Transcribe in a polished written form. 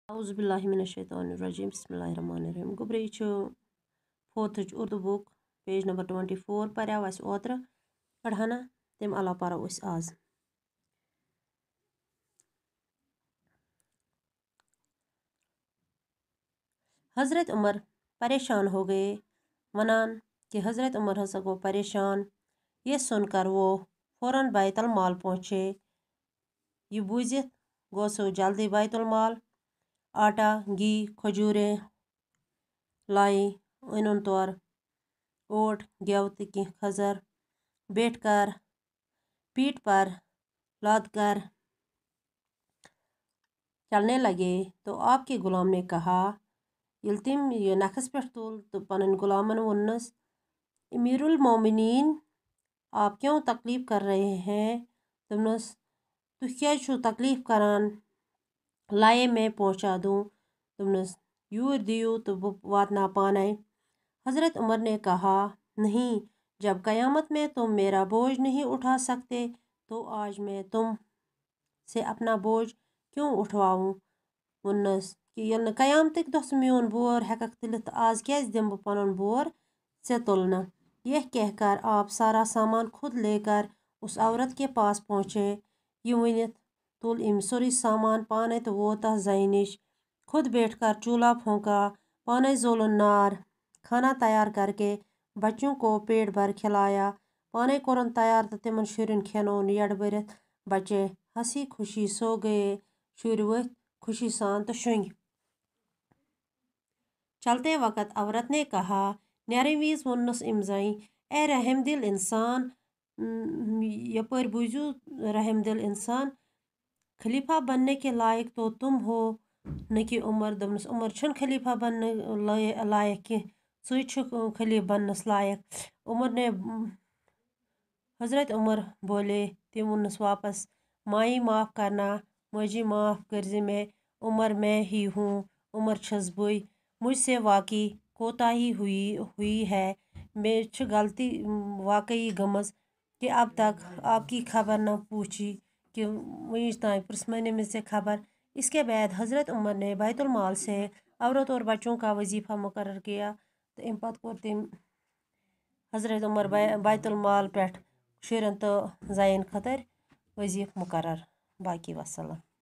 اعوذ باللہ من الشیطان الرجیم بسم اللہ الرحمن الرحیم گوبرے یہ 4th اردو بک پیج نمبر 24 پریو اس اوتر پڑھانا تم علاوہ پرو اس آز حضرت عمر پریشان ہو گئے ونان کہ حضرت عمر ہسا گو پریشان یہ سن کر وہ فوراً بیت المال پہنچے یہ بوزت گو سو جلدی بیت المال آٹا گھی کھجوریں لائی انن تور اوٹ گیو تہ کھزر بیٹھ کر پیٹ پر لاد کر چلنے لگے تو آپ کے غلام نے کہا یل تم یہ نکھس پہ تل تو پنن غلامن ونس امیر المومنین آپ کیوں تکلیف کر رہے ہیں دمنس تھی کیا چھو تکلیف کران لائے میں پہنچا دوں دمنس یور دیو تو بہ واتنا پانے حضرت عمر نے کہا نہیں جب قیامت میں تم میرا بوجھ نہیں اٹھا سکتے تو آج میں تم سے اپنا بوجھ کیوں اٹھواؤں ونس کہ یل ن قیامتک دہ میون بور ہیکک تلت آج کیاز دم بہ پنن بور ژے تلنا یہ کہہ کر آپ سارا سامان خود لے کر اس عورت کے پاس پہنچے یہ ونت تل ام سوری سامان پانے تو ووت تس زنہِ نش خود بیٹھ کر چولہا پھونکا پانے زولن نار کھانا تیار کر کے بچوں کو پیٹ بھر کھلایا پانے کورن تیار تو تمن شرین کھینون یڑ برت بچے ہنسی خوشی سو گئے شر ورتھ خوشی سان تو شنگ چلتے وقت عورت نے کہا نیرن ویز ونس ام زنہِ اے رحم دل انسان یپر بوزو رحم دل انسان خلیفہ بننے کے لائق تو تم ہو نہ کہ عمر دمنس عمر چھن خلیفہ بننے لائق کی ژے چھُکھ خلیفہ بننس لائق عمر نے حضرت عمر بولے تم ونس واپس مائی معاف کرنا ماجی معاف کرز میں عمر میں ہی ہوں عمر چھس بوئی مجھ سے واقعی کوتاہی ہوئی ہے میں چھ غلطی واقعی گمز کہ اب تک آپ کی خبر نہ پوچھی کہ ونچ تائیں پرسمنے میں سے خبر اس کے بعد حضرت عمر نے بیت المال سے عورت اور بچوں کا وظیفہ مقرر کیا تو ام پتہ کور تم حضرت عمر بیت المال پہ شرین تو زین خطر وظیفہ مقرر باقی وسلام